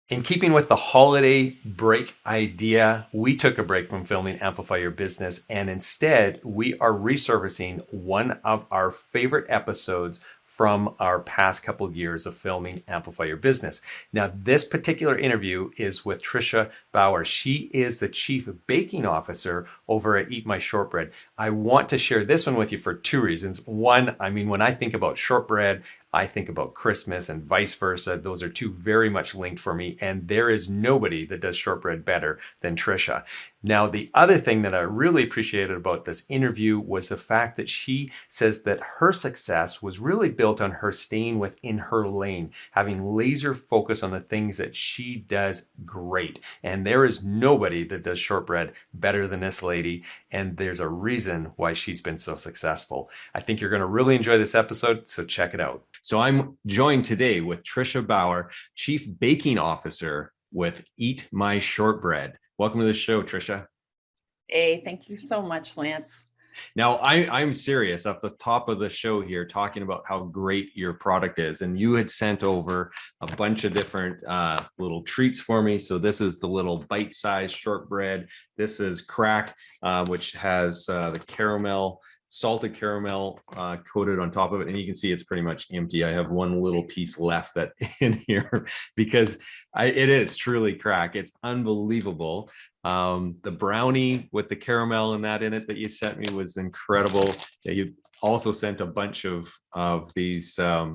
In keeping with the holiday break idea, we took a break from filming Amplify Your Business, and instead we are resurfacing one of our favorite episodes from our past couple of years of filming Amplify Your Business. Now, this particular interview is with Trisha Bower. She is the Chief Baking Officer over at Eat My Shortbread. I want to share this one with you for two reasons. One, I mean, when I think about shortbread, I think about Christmas and vice versa. Those are two very much linked for me. And there is nobody that does shortbread better than Trisha. Now, the other thing that I really appreciated about this interview was the fact that she says that her success was really built on her staying within her lane, having laser focus on the things that she does great. And there is nobody that does shortbread better than this lady. And there's a reason why she's been so successful. I think you're going to really enjoy this episode, so check it out. So I'm joined today with Trisha Bower, Chief Baking Officer with Eat My Shortbread. Welcome to the show, Trisha. Hey, thank you so much, Lance. Now, I'm serious off the top of the show here, talking about how great your product is. And you had sent over a bunch of different little treats for me. So this is the little bite-sized shortbread. This is crack, which has the caramel, salted caramel coated on top of it. And you can see it's pretty much empty. I have one little piece left that in here because it is truly crack. It's unbelievable. The brownie with the caramel and that in it that you sent me was incredible. Yeah, you also sent a bunch of these scones,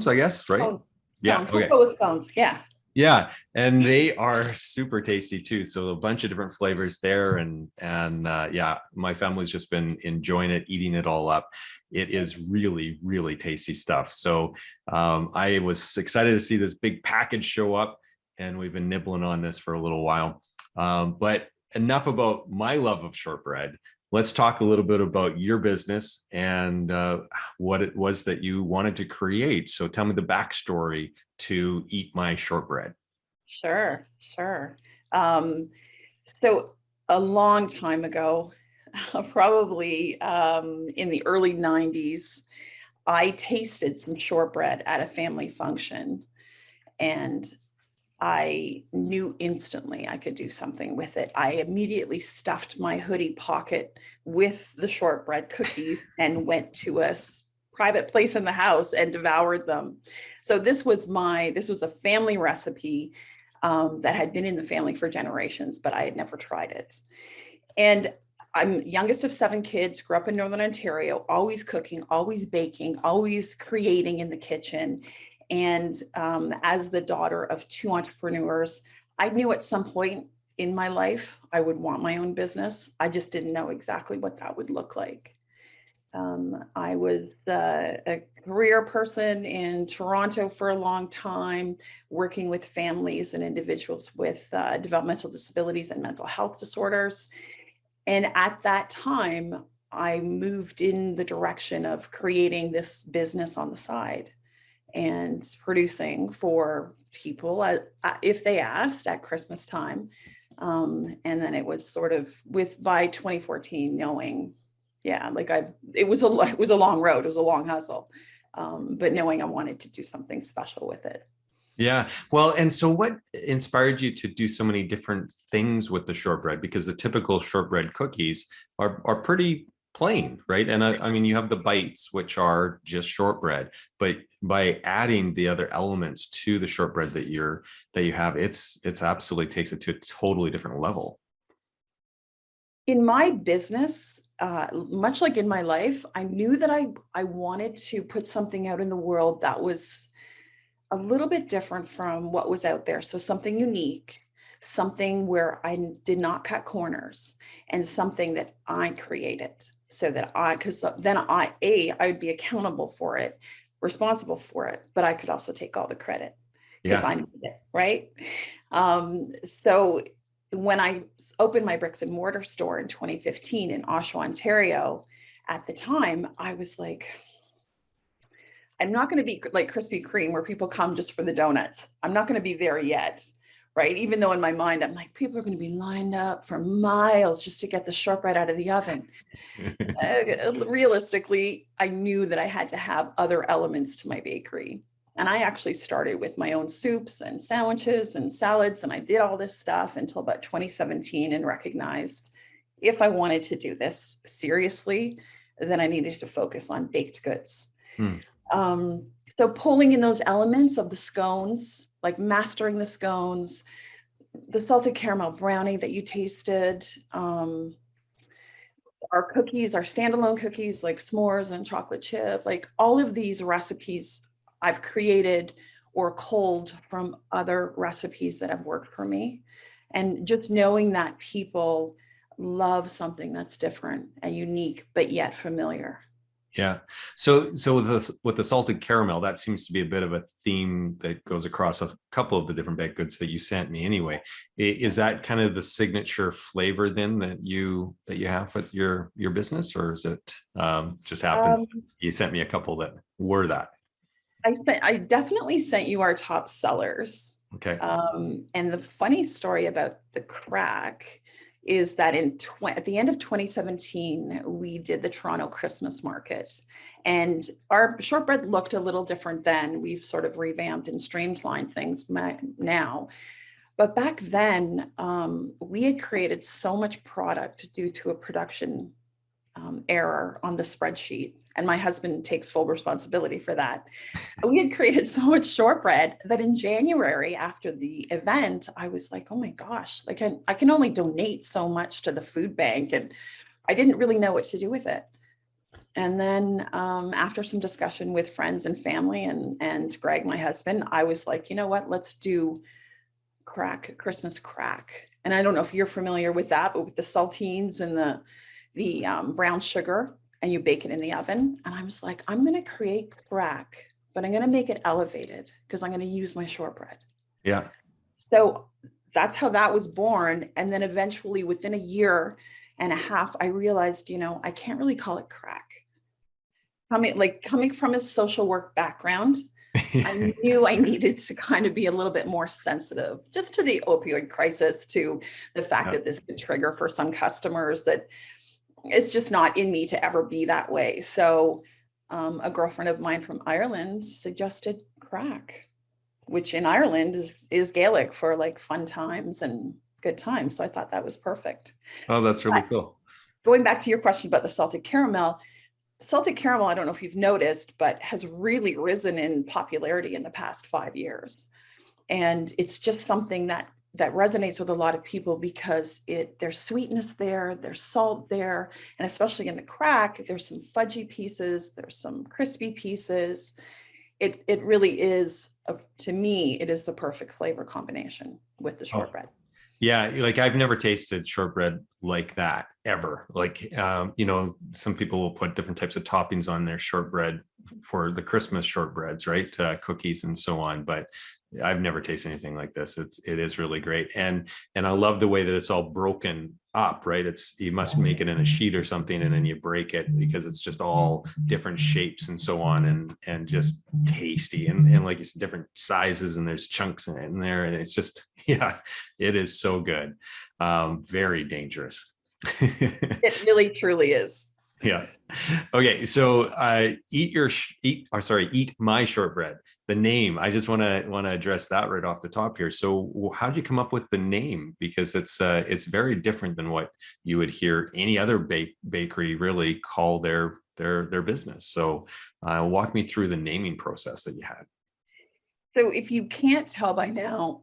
I guess, right? Oh, Yeah. scones. Okay. We'll go with scones. Yeah. Yeah, and they are super tasty too. So a bunch of different flavors there, and yeah, my family's just been enjoying it, eating it all up. It is really, really tasty stuff. So I was excited to see this big package show up, and we've been nibbling on this for a little while. But enough about my love of shortbread. Let's talk a little bit about your business and what it was that you wanted to create. So tell me the backstory to Eat My Shortbread. Sure. Sure. Um, so a long time ago, probably in the early 90s, I tasted some shortbread at a family function, and I knew instantly I could do something with it. I immediately stuffed my hoodie pocket with the shortbread cookies and went to a private place in the house and devoured them. So this was a family recipe that had been in the family for generations, but I had never tried it. And I'm youngest of 7 kids, grew up in Northern Ontario, always cooking, always baking, always creating in the kitchen. And as the daughter of 2 entrepreneurs, I knew at some point in my life I would want my own business. I just didn't know exactly what that would look like. I was a career person in Toronto for a long time, working with families and individuals with developmental disabilities and mental health disorders. And at that time, I moved in the direction of creating this business on the side and producing for people if they asked at Christmas time. And then it was sort of by 2014, knowing, yeah, like it was a long road, it was a long hustle, but knowing I wanted to do something special with it. Yeah. Well, and so what inspired you to do so many different things with the shortbread? Because the typical shortbread cookies are pretty plain, right? And I mean, you have the bites, which are just shortbread, but by adding the other elements to the shortbread that you have, it's absolutely takes it to a totally different level. In my business, much like in my life, I knew that I wanted to put something out in the world that was a little bit different from what was out there. So something unique, something where I did not cut corners, and something that I created so that because then I would be accountable for it, responsible for it, but I could also take all the credit because Yeah. I made it, right? So when I opened my bricks and mortar store in 2015 in Oshawa, Ontario, at the time, I was like, I'm not going to be like Krispy Kreme where people come just for the donuts. I'm not going to be there yet, right? Even though in my mind, I'm like, people are going to be lined up for miles just to get the shortbread out of the oven. Realistically, I knew that I had to have other elements to my bakery. And I actually started with my own soups and sandwiches and salads, and I did all this stuff until about 2017 and recognized if I wanted to do this seriously, then I needed to focus on baked goods. Hmm. Um, so pulling in those elements of the scones, like mastering the scones, the salted caramel brownie that you tasted, our cookies, our standalone cookies like s'mores and chocolate chip, like all of these recipes I've created or culled from other recipes that have worked for me. And just knowing that people love something that's different and unique, but yet familiar. Yeah. So with the salted caramel, that seems to be a bit of a theme that goes across a couple of the different baked goods that you sent me anyway. Is that kind of the signature flavor then that you have with your business, or is it just happened Um, you sent me a couple that were that? I definitely sent you our top sellers. Okay. And the funny story about the crack is that at the end of 2017, we did the Toronto Christmas market. And our shortbread looked a little different then. We've sort of revamped and streamlined things now. But back then, we had created so much product due to a production error on the spreadsheet. And my husband takes full responsibility for that. We had created so much shortbread that in January after the event, I was like, oh my gosh, like I can only donate so much to the food bank. And I didn't really know what to do with it. And then after some discussion with friends and family and Greg, my husband, I was like, you know what, let's do Christmas crack. And I don't know if you're familiar with that, but with the saltines and the brown sugar, and you bake it in the oven. And I was like, I'm going to create crack, but I'm going to make it elevated because I'm going to use my shortbread. Yeah. So that's how that was born. And then eventually within a year and a half, I realized, I can't really call it crack. Coming from a social work background, I knew I needed to kind of be a little bit more sensitive just to the opioid crisis, to the fact Yeah. that this could trigger for some customers, that it's just not in me to ever be that way. So a girlfriend of mine from Ireland suggested crack, which in Ireland is Gaelic for like fun times and good times. So I thought that was perfect. Oh, that's really But cool. going back to your question about the salted caramel, I don't know if you've noticed, but has really risen in popularity in the past 5 years. And it's just something that resonates with a lot of people because there's sweetness there, there's salt there, and especially in the crack, there's some fudgy pieces, there's some crispy pieces. It really is, to me, it is the perfect flavor combination with the Oh, shortbread. yeah, like I've never tasted shortbread like that ever. Like, some people will put different types of toppings on their shortbread for the Christmas shortbreads, right? Cookies and so on. But I've never tasted anything like this. It is really great, and I love the way that it's all broken up, right? You must make it in a sheet or something, and then you break it because it's just all different shapes and so on, and just tasty, and like it's different sizes, and there's chunks in there, and it's just yeah, it is so good. Very dangerous. It really truly is. Yeah. Okay. So eat my shortbread. The name. I just want to address that right off the top here. So how did you come up with the name? Because it's very different than what you would hear any other bakery really call their business. So walk me through the naming process that you had. So if you can't tell by now,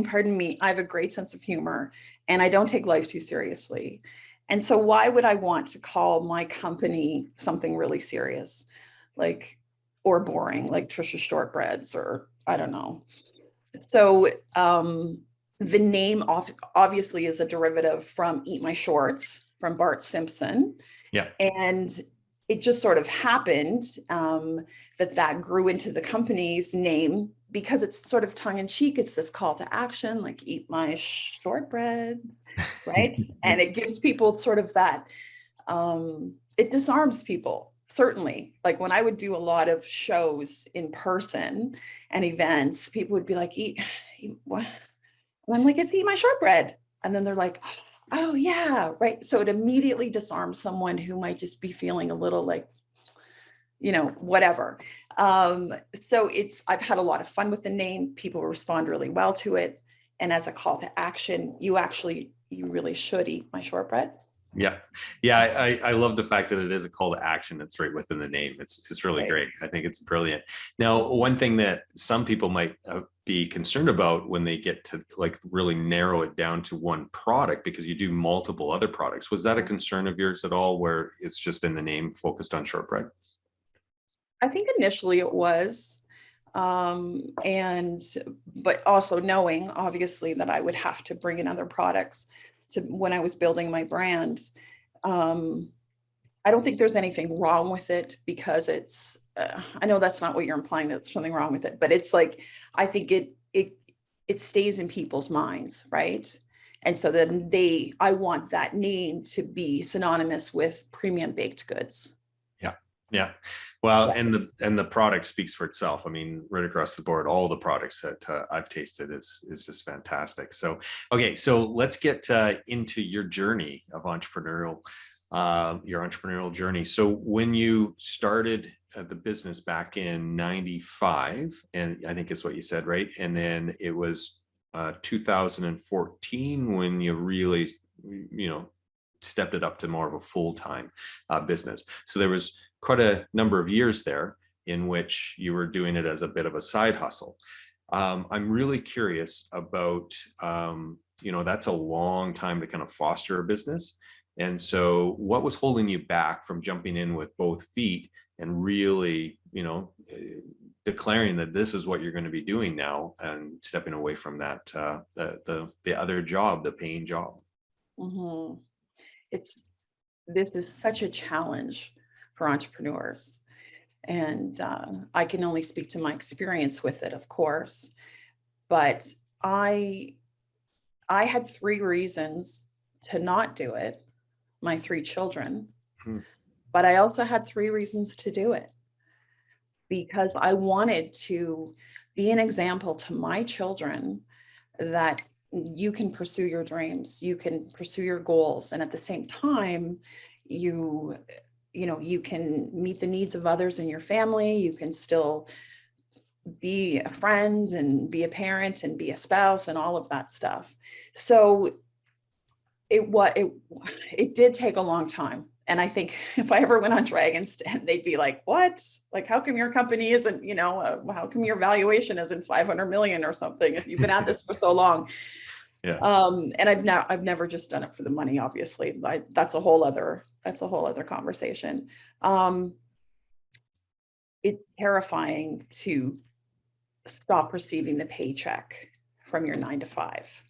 pardon me, I have a great sense of humor and I don't take life too seriously. And so why would I want to call my company something really serious, like, or boring, like Trisha Shortbreads, or I don't know. So the name obviously is a derivative from Eat My Shorts from Bart Simpson. Yeah. And it just sort of happened that grew into the company's name because it's sort of tongue in cheek. It's this call to action, like eat my shortbread, right? And it gives people sort of that, it disarms people, certainly. Like when I would do a lot of shows in person and events, people would be like, eat what? And I'm like, it's Eat My Shortbread. And then they're like, oh yeah, right. So it immediately disarms someone who might just be feeling a little like, whatever. So I've had a lot of fun with the name. People respond really well to it. And as a call to action, you really should eat my shortbread. Yeah. Yeah. I love the fact that it is a call to action. It's right within the name. It's really Right. great. I think it's brilliant. Now, one thing that some people might be concerned about when they get to like really narrow it down to one product, because you do multiple other products. Was that a concern of yours at all, where it's just in the name focused on shortbread? I think initially it was. And but also knowing obviously that I would have to bring in other products to when I was building my brand. Um, I don't think there's anything wrong with it because I know that's not what you're implying, that there's something wrong with it, but it's like, I think it stays in people's minds, right? And so then I want that name to be synonymous with premium baked goods. Yeah. Yeah. Well, Yeah. and the product speaks for itself. I mean, right across the board, all the products that I've tasted is just fantastic. So, okay, so let's get into your journey of your entrepreneurial journey. So, when you started the business back in '95, and I think it's what you said, right? And then it was 2014 when you really, stepped it up to more of a full-time business. So there was quite a number of years there in which you were doing it as a bit of a side hustle. I'm really curious about, that's a long time to kind of foster a business. And so what was holding you back from jumping in with both feet and really, declaring that this is what you're going to be doing now, and stepping away from that, the other job, the paying job? Mhm. It's This is such a challenge for entrepreneurs. And I can only speak to my experience with it, of course. But I I had three reasons to not do it, my three children, Hmm. but I also had three reasons to do it because I wanted to be an example to my children that you can pursue your dreams, you can pursue your goals, and at the same time, you you can meet the needs of others in your family, you can still be a friend and be a parent and be a spouse and all of that stuff. So it did take a long time. And I think if I ever went on Dragon's Den, they'd be like, "What? Like, how come your company isn't, how come your valuation isn't 500 million or something if you've been at this for so long?" Yeah. And I've never just done it for the money, obviously. That's a whole other conversation. Um, it's terrifying to stop receiving the paycheck from your 9 to 5.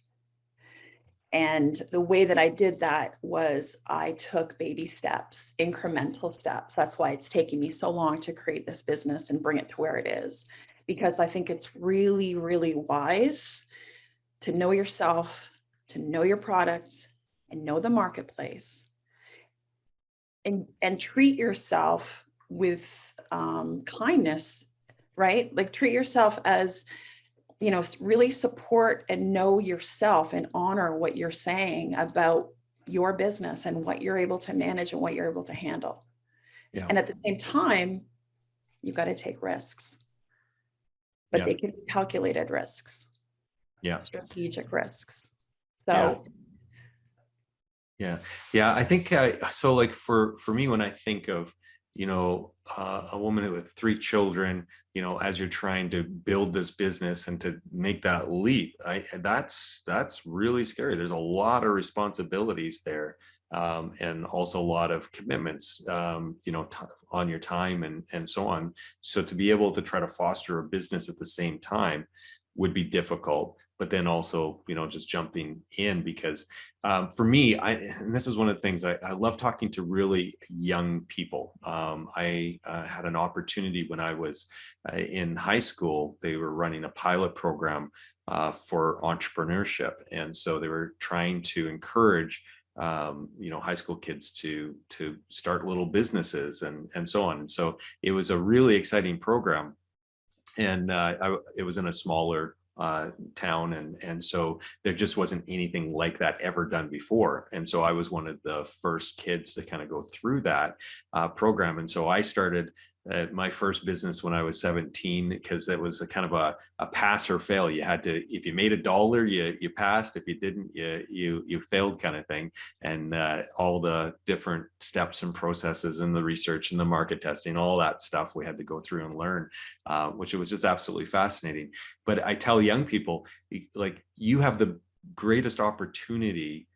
And the way that I did that was I took baby steps, incremental steps. That's why it's taking me so long to create this business and bring it to where it is, because I think it's really, really wise to know yourself, to know your product, and know the marketplace, and treat yourself with kindness, right? Like treat yourself as, really support and know yourself and honor what you're saying about your business and what you're able to manage and what you're able to handle. Yeah. And at the same time, you've got to take risks, but Yeah. they can be calculated risks, Yeah. strategic risks. Yeah. So, Yeah. Yeah. I think so. Like for me, when I think of, a woman with three children, as you're trying to build this business and to make that leap, that's really scary. There's a lot of responsibilities there, and also a lot of commitments, on your time and so on. So to be able to try to foster a business at the same time would be difficult. But then also, just jumping in, because for me, and this is one of the things I love talking to really young people. I had an opportunity when I was in high school. They were running a pilot program for entrepreneurship, and so they were trying to encourage high school kids to start little businesses and so on. And so it was a really exciting program, and it was in a smaller town, and so there just wasn't anything like that ever done before. And so I was one of the first kids to kind of go through that program, and so I started my first business when I was 17, because it was a kind of a pass or fail. You had to, if you made $1, you passed. If you didn't, you failed, kind of thing. And all the different steps and processes and the research and the market testing, all that stuff we had to go through and learn, which it was just absolutely fascinating. But I tell young people, like, you have the greatest opportunity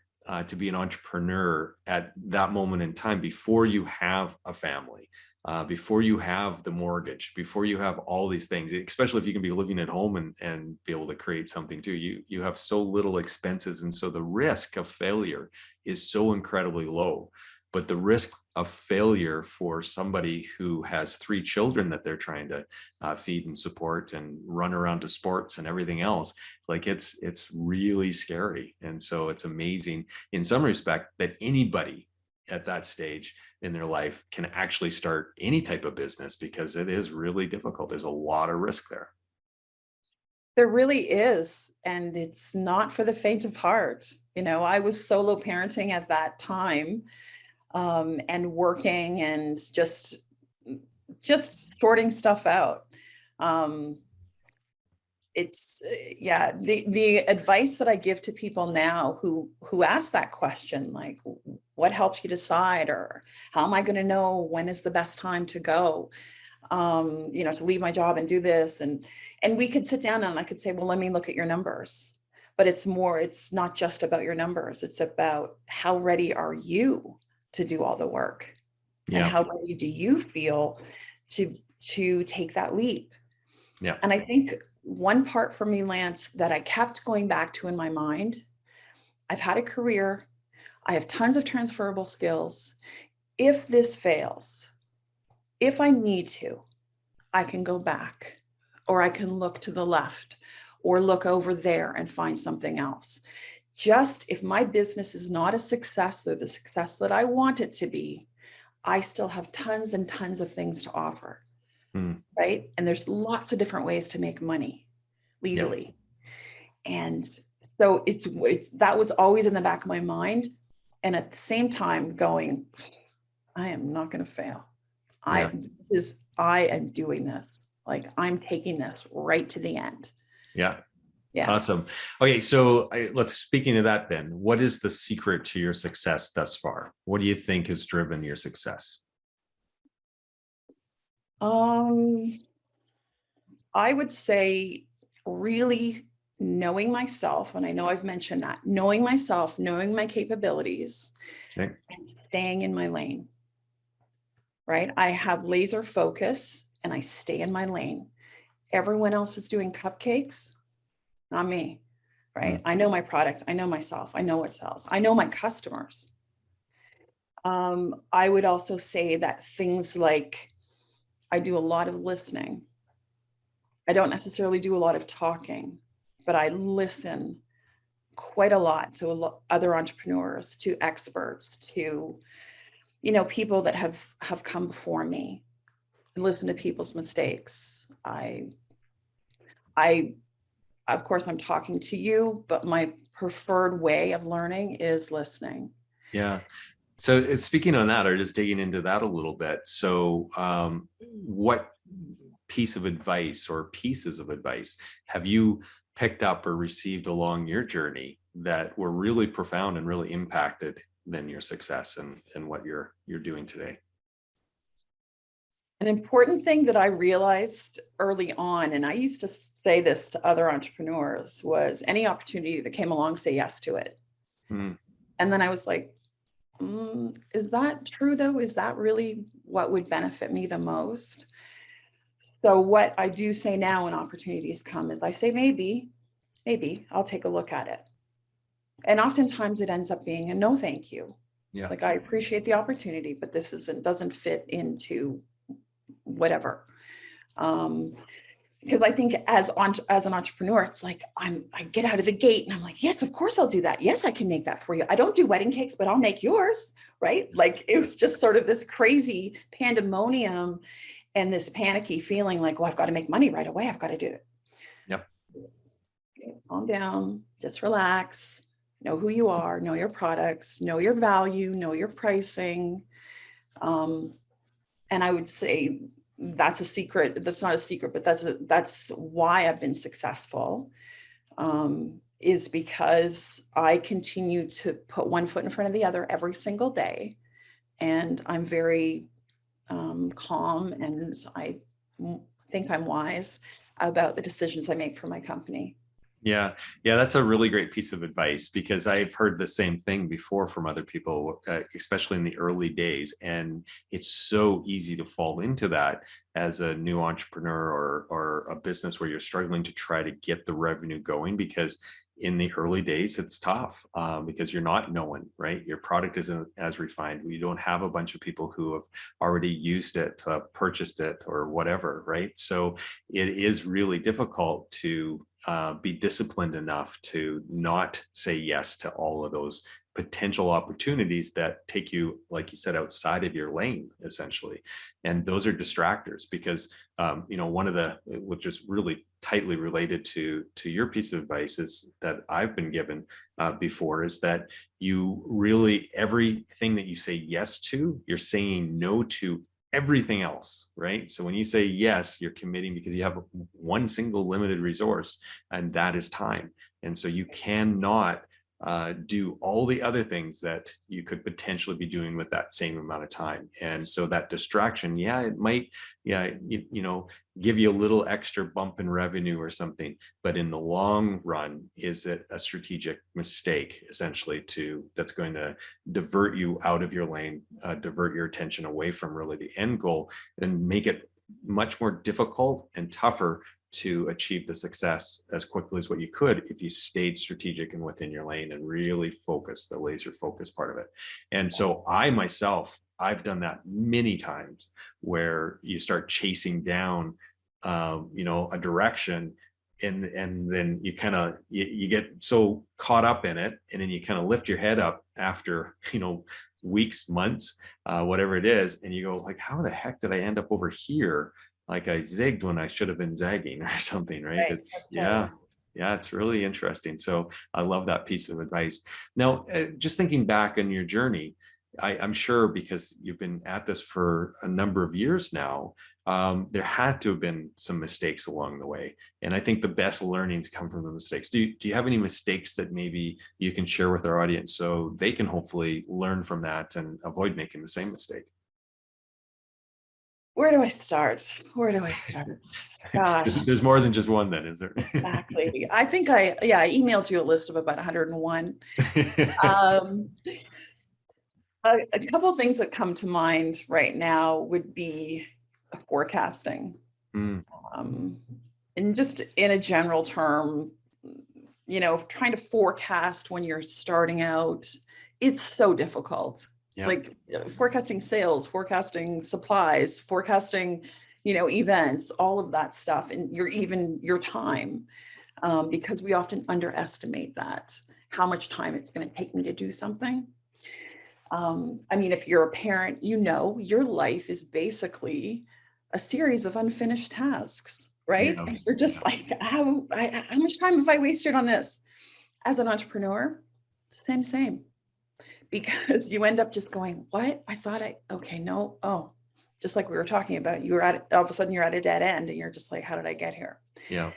to be an entrepreneur at that moment in time, before you have a family, before you have the mortgage, before you have all these things, especially if you can be living at home and be able to create something too. You have so little expenses. And so the risk of failure is so incredibly low. But the risk of failure for somebody who has 3 children that they're trying to feed and support and run around to sports and everything else, like, it's really scary. And so it's amazing in some respect that anybody at that stage in their life can actually start any type of business, because it is really difficult. There's a lot of risk there. There really is, and it's not for the faint of heart. You know, I was solo parenting at that time, and working and just sorting stuff out. Um, it's yeah, the advice that I give to people now who ask that question, like, what helps you decide, or how am I going to know when is the best time to go, you know, to leave my job and do this, and we could sit down and I could say, well, let me look at your numbers. But it's not just about your numbers. It's about how ready are you to do all the work, and Yeah. how ready do you feel to take that leap. Yeah. And I think one part for me, Lance, that I kept going back to in my mind, I've had a career, I have tons of transferable skills. If this fails, if I need to, I can go back, or I can look to the left, or look over there and find something else. Just if my business is not a success, or the success that I want it to be, I still have tons and tons of things to offer. Right? And there's lots of different ways to make money Yeah. legally. And so it's that was always in the back of my mind. And at the same time going, I am not going to fail. Yeah. I am doing this. Like, I'm taking this right to the end. Yeah. Yeah. Awesome. Okay. So let's, speaking of that then, what is the secret to your success thus far? What do you think has driven your success? I would say really knowing myself, and I know I've mentioned that, knowing myself, knowing my capabilities, Okay. and staying in my lane, right? I have laser focus and I stay in my lane. Everyone else is doing cupcakes, not me, right? I know my product, I know myself, I know what sells, I know my customers. I would also say that things like, I do a lot of listening. I don't necessarily do a lot of talking, but I listen quite a lot to other entrepreneurs, to experts, to, you know, people that have come before me, and listen to people's mistakes. I of course I'm talking to you, but my preferred way of learning is listening. Yeah. So speaking on that, or just digging into that a little bit. So what piece of advice or pieces of advice have you picked up or received along your journey that were really profound and really impacted then your success and what you're doing today? An important thing that I realized early on, and I used to say this to other entrepreneurs, was any opportunity that came along, say yes to it. Mm. And then I was like, is that true though? Is that really what would benefit me the most? So what I do say now when opportunities come is I say, maybe I'll take a look at it. And oftentimes it ends up being a no, thank you. Yeah. Like, I appreciate the opportunity, but this doesn't fit into whatever. Because I think as an entrepreneur, it's like I get out of the gate and I'm like, yes, of course I'll do that. Yes, I can make that for you. I don't do wedding cakes, but I'll make yours, right? Like, it was just sort of this crazy pandemonium and this panicky feeling like, well, I've got to make money right away. I've got to do it. Yep. Okay, calm down, just relax, know who you are, know your products, know your value, know your pricing. And I would say that's a secret. That's not a secret, but that's why I've been successful, is because I continue to put one foot in front of the other every single day. And I'm very calm, and I think I'm wise about the decisions I make for my company. Yeah, yeah, that's a really great piece of advice because I've heard the same thing before from other people, especially in the early days. And it's so easy to fall into that as a new entrepreneur or a business where you're struggling to try to get the revenue going because in the early days it's tough because you're not known, right? Your product isn't as refined. You don't have a bunch of people who have already used it, purchased it, or whatever, right? So it is really difficult to be disciplined enough to not say yes to all of those potential opportunities that take you, like you said, outside of your lane, essentially. And those are distractors because, one of the, which is really tightly related to your piece of advice is that I've been given before is that you really, everything that you say yes to, you're saying no to everything else, right? So when you say yes, you're committing because you have one single limited resource, and that is time. And so you cannot do all the other things that you could potentially be doing with that same amount of time. And so that distraction, yeah, it might, yeah, give you a little extra bump in revenue or something, but in the long run, is it a strategic mistake essentially that's going to divert you out of your lane, divert your attention away from really the end goal, and make it much more difficult and tougher to achieve the success as quickly as what you could if you stayed strategic and within your lane and really focused, the laser focus part of it. And so I've done that many times where you start chasing down, a direction, and then you kind of you get so caught up in it, and then you kind of lift your head up after weeks, months, whatever it is, and you go like, how the heck did I end up over here? Like I zigged when I should have been zagging or something, right? Right. It's Totally. yeah, it's really interesting. So I love that piece of advice. Now, just thinking back on your journey, I'm sure because you've been at this for a number of years now, there had to have been some mistakes along the way. And I think the best learnings come from the mistakes. Do you have any mistakes that maybe you can share with our audience so they can hopefully learn from that and avoid making the same mistake? Where do I start? Where do I start? Gosh, There's more than just one then, is there? exactly. I think I emailed you a list of about 101. Um, a couple of things that come to mind right now would be forecasting. Mm, Um, and just in a general term, trying to forecast when you're starting out, it's so difficult. yeah, Like forecasting sales, forecasting supplies, forecasting, events, all of that stuff, and your time, because we often underestimate that, how much time it's going to take me to do something. I mean, if you're a parent, your life is basically a series of unfinished tasks, right? yeah, And you're just like, how much time have I wasted on this? As an entrepreneur, same, because you end up just going, what? Okay, no, oh, just like we were talking about, all of a sudden you're at a dead end and you're just like, how did I get here? yeah,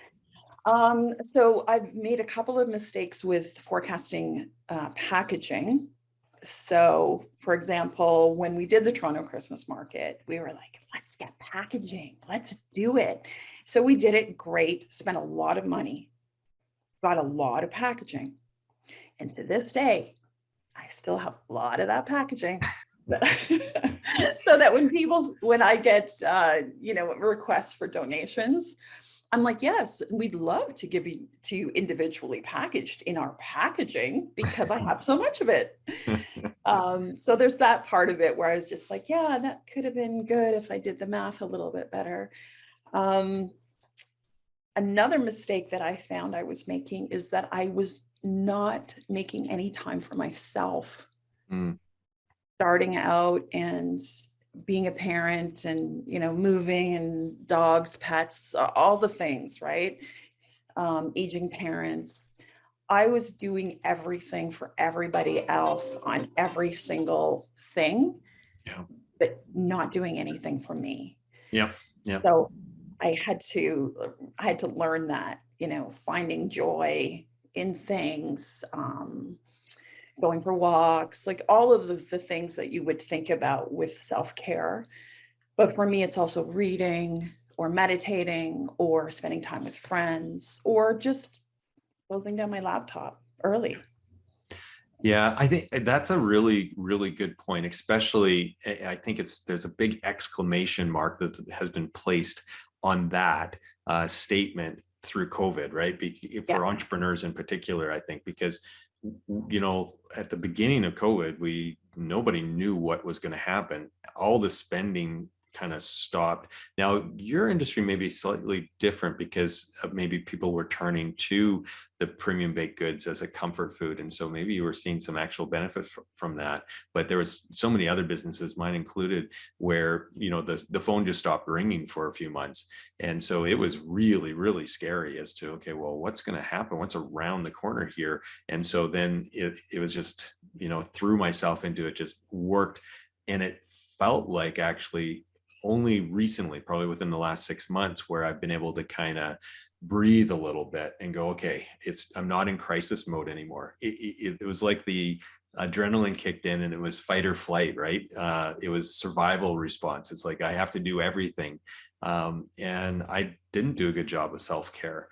So I've made a couple of mistakes with forecasting packaging. So, for example, when we did the Toronto Christmas market, we were like, let's get packaging, let's do it. So we did it great, spent a lot of money, got a lot of packaging. And to this day, I still have a lot of that packaging. So that when I get, requests for donations, I'm like, yes, we'd love to give you to you individually packaged in our packaging because I have so much of it. So there's that part of it where I was just like, yeah, that could have been good if I did the math a little bit better. Um, Another mistake that I found I was making is that I was not making any time for myself, mm, starting out and being a parent and, moving and dogs, pets, all the things, right? Aging parents. I was doing everything for everybody else on every single thing, yeah, but not doing anything for me. Yep. Yep. So I had to learn that, finding joy in things, going for walks, like all of the things that you would think about with self-care. But for me, it's also reading or meditating or spending time with friends or just closing down my laptop early. Yeah, I think that's a really, really good point. Especially, I think there's a big exclamation mark that has been placed on that statement through COVID, right? Yeah. For entrepreneurs in particular, I think because at the beginning of COVID, nobody knew what was going to happen. All the spending kind of stopped. Now, your industry may be slightly different because maybe people were turning to the premium baked goods as a comfort food, and so maybe you were seeing some actual benefit from that. But there was so many other businesses, mine included, where the phone just stopped ringing for a few months, and so it was really, really scary as to, okay, well, what's going to happen, what's around the corner here. And so then it was just, threw myself into it, just worked. And it felt like actually only recently, probably within the last 6 months, where I've been able to kind of breathe a little bit and go, okay, I'm not in crisis mode anymore. It was like the adrenaline kicked in and it was fight or flight, right? It was survival response. It's like I have to do everything. And I didn't do a good job of self-care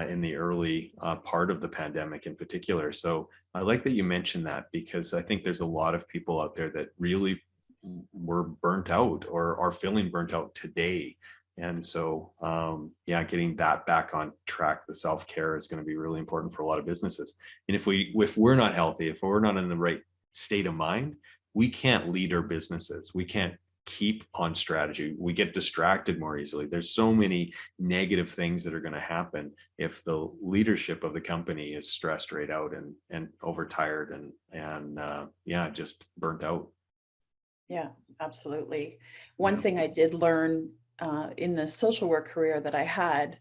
in the early part of the pandemic in particular. So I like that you mentioned that, because I think there's a lot of people out there that really were burnt out or are feeling burnt out today. And so, yeah, getting that back on track, the self-care is going to be really important for a lot of businesses. And if we're not healthy, if we're not in the right state of mind, we can't lead our businesses. We can't keep on strategy. We get distracted more easily. There's so many negative things that are going to happen if the leadership of the company is stressed right out and overtired and yeah, just burnt out. Yeah, absolutely. One Yeah. thing I did learn in the social work career that I had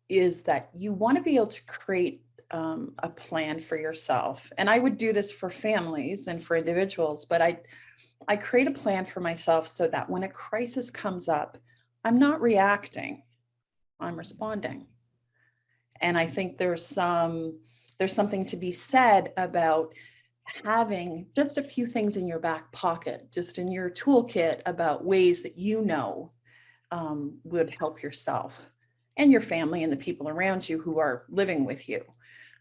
is that you want to be able to create a plan for yourself. And I would do this for families and for individuals, but I create a plan for myself so that when a crisis comes up, I'm not reacting, I'm responding. And I think there's something to be said about having just a few things in your back pocket, just in your toolkit about ways that would help yourself and your family and the people around you who are living with you.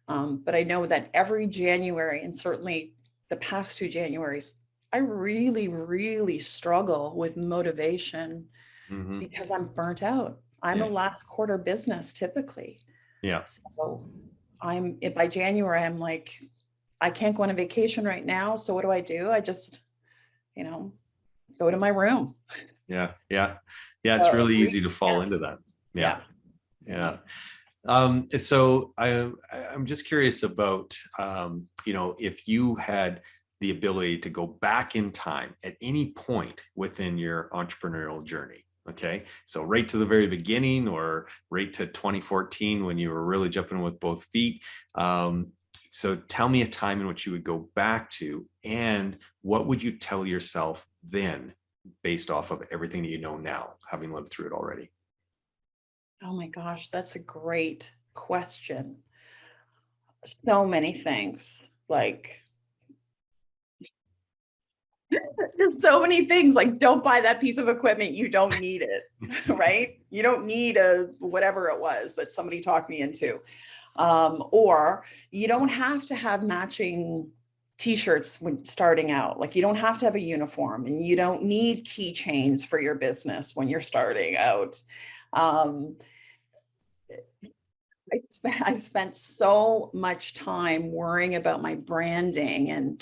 But I know that every January, and certainly the past 2 Januaries, I really, really struggle with motivation Hmm. because I'm burnt out. I'm a Yeah. last quarter business typically. Yeah. So by January, I'm like, I can't go on a vacation right now. So what do? I just, you know, go to my room. Yeah. Yeah. Yeah. It's So really breathe easy to fall down. into that. Yeah. Yeah. Yeah. Yeah. So I'm just curious about, if you had the ability to go back in time at any point within your entrepreneurial journey. Okay. So right to the very beginning or right to 2014 when you were really jumping with both feet. So tell me a time in which you would go back to, and what would you tell yourself then based off of everything that you know now, having lived through it already? Oh my gosh, that's a great question. So many things, like just so many things, like don't buy that piece of equipment. You don't need it, right? You don't need a whatever it was that somebody talked me into. Or you don't have to have matching t-shirts when starting out. Like you don't have to have a uniform and you don't need keychains for your business when you're starting out. Um, I spent so much time worrying about my branding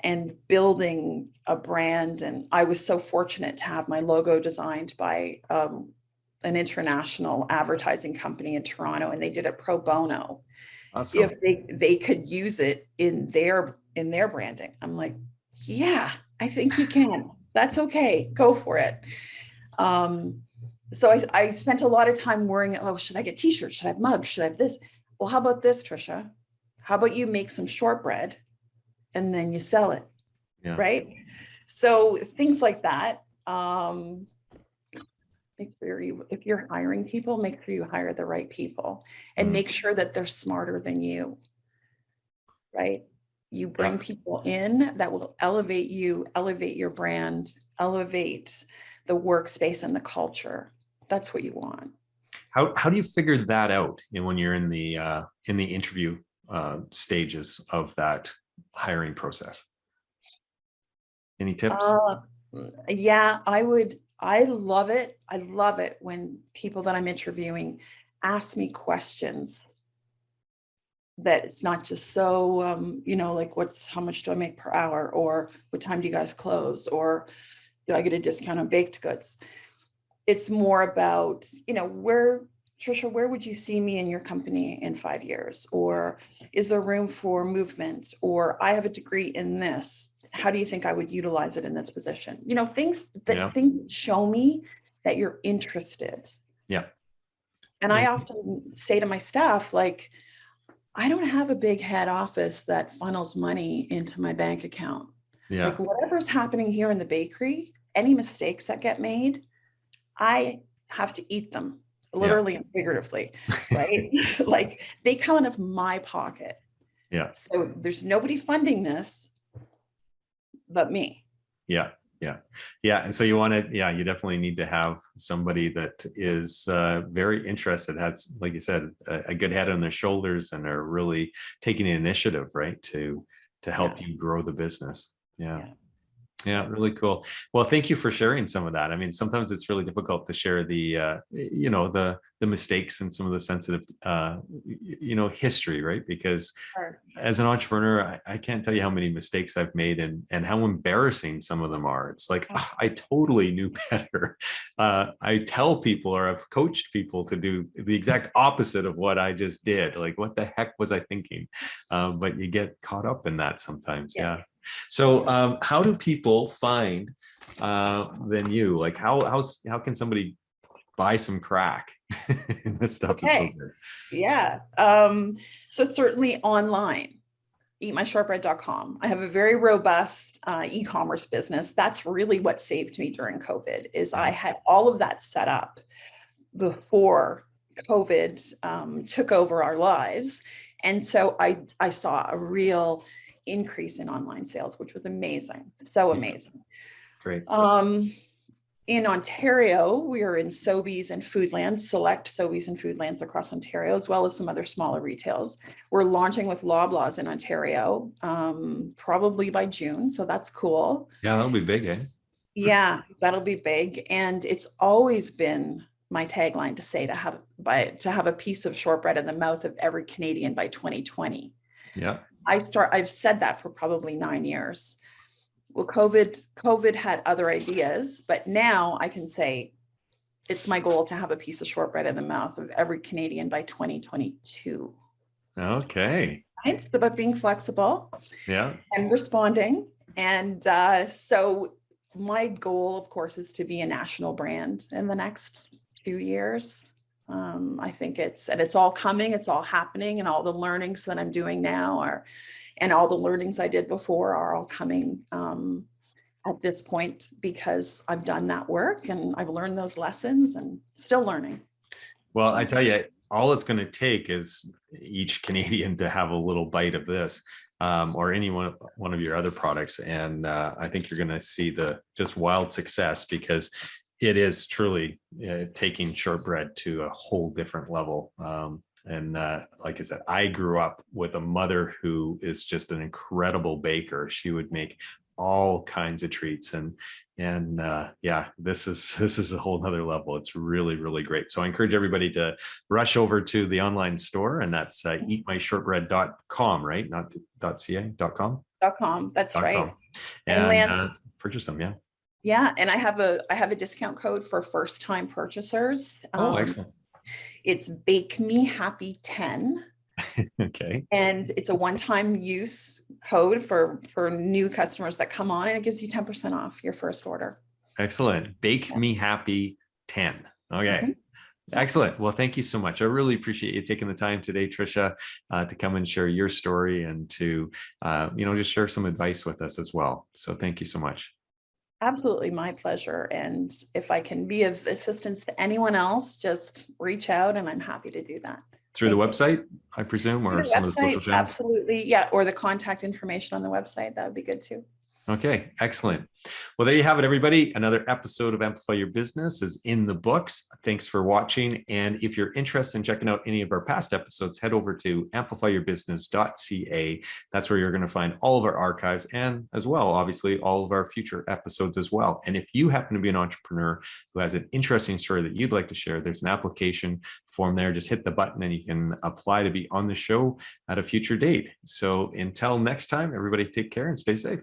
and building a brand. And I was so fortunate to have my logo designed by an international advertising company in Toronto, and they did it pro bono if Awesome. they could use it in their branding. I'm like, yeah, I think you can. That's okay. Go for it. Um, so I spent a lot of time worrying, oh, should I get t-shirts? Should I have mugs? Should I have this? Well, how about this, Trisha? How about you make some shortbread and then you sell it, Yeah. right? So things like that. Um, Make sure if you're hiring people, make sure you hire the right people, and Mm. make sure that they're smarter than you, right? You Yeah. bring people in that will elevate you, elevate your brand, elevate the workspace and the culture. That's what you want. How do you figure that out, when you're in the interview stages of that hiring process? Any tips? Uh, yeah, I would. I love it. I love it when people that I'm interviewing ask me questions that it's not just so, like, how much do I make per hour? Or what time do you guys close? Or do I get a discount on baked goods? It's more about, Trisha, where would you see me in your company in 5 years? Or is there room for movement? Or I have a degree in this. How do you think I would utilize it in this position? Yeah. Things that show me that you're interested. Yeah. And I often say to my staff, like, I don't have a big head office that funnels money into my bank account. Yeah. Like, whatever's happening here in the bakery, any mistakes that get made, I have to eat them, Yeah. literally and figuratively, right? Like, they come out of my pocket. Yeah. So there's nobody funding this but me. Yeah. Yeah. Yeah. And so you want to, yeah, you definitely need to have somebody that is very interested, has, like you said, a good head on their shoulders, and are really taking the initiative, right, to help Yeah. you grow the business. Yeah. Yeah. Yeah, really cool. Well, thank you for sharing some of that. I mean, sometimes it's really difficult to share the mistakes and some of the sensitive history, right? Because Sure. as an entrepreneur, I can't tell you how many mistakes I've made, and how embarrassing some of them are. It's like, I totally knew better. I tell people, or I've coached people to do the exact opposite of what I just did. Like, what the heck was I thinking? But you get caught up in that sometimes. Yeah. Yeah. So how do people find then you? Like, how can somebody buy some crack? This stuff is so Okay. good. Yeah. So certainly online, eatmyshortbread.com. I have a very robust e-commerce business. That's really what saved me during COVID, is I Yeah. had all of that set up before COVID took over our lives. And so I saw a real increase in online sales, which was amazing. So Yeah. amazing. Great. In Ontario, we are in Sobeys and Foodlands, select Sobeys and Foodlands across Ontario, as well as some other smaller retails. We're launching with Loblaws in Ontario, probably by June. So that's cool. Yeah, that'll be big, eh? Yeah, that'll be big. And it's always been my tagline to say to have a piece of shortbread in the mouth of every Canadian by 2020. Yeah. I've said that for probably 9 years. Well, COVID had other ideas, but now I can say it's my goal to have a piece of shortbread in the mouth of every Canadian by 2022. Okay. It's about being flexible Yeah. and responding. And so my goal, of course, is to be a national brand in the next 2 years. I think it's all coming, it's all happening, and all the learnings that I'm doing now and all the learnings I did before are all coming at this point, because I've done that work and I've learned those lessons and still learning. Well, I tell you, all it's going to take is each Canadian to have a little bite of this, or any one of your other products, and I think you're going to see the just wild success, because it is truly taking shortbread to a whole different level. And like I said, I grew up with a mother who is just an incredible baker. She would make all kinds of treats, and yeah, this is a whole nother level. It's really, really great. So I encourage everybody to rush over to the online store, and that's eatmyshortbread.com, right? Not .ca, .com. .com. That's right. .com. And And Lance, purchase them. Yeah. yeah, and I have a discount code for first time purchasers. Oh, excellent. It's Bake Me Happy 10. Okay. And it's a one-time use code for new customers that come on, and it gives you 10% off your first order. Excellent. Bake Yeah. Me Happy 10. Okay. Mhm. Excellent. Well, thank you so much. I really appreciate you taking the time today, Trisha, to come and share your story, and to, just share some advice with us as well. So thank you so much. Absolutely my pleasure. And if I can be of assistance to anyone else, just reach out and I'm happy to do that. Through the Thank you. website, I presume, Through or the some of the social website, channels? absolutely. Yeah. Or the contact information on the website. That would be good too. Okay, excellent. Well, there you have it, everybody. Another episode of Amplify Your Business is in the books. Thanks for watching. And if you're interested in checking out any of our past episodes, head over to amplifyyourbusiness.ca. That's where you're going to find all of our archives and as well, obviously, all of our future episodes as well. And if you happen to be an entrepreneur who has an interesting story that you'd like to share, there's an application form there. Just hit the button and you can apply to be on the show at a future date. So until next time, everybody take care and stay safe.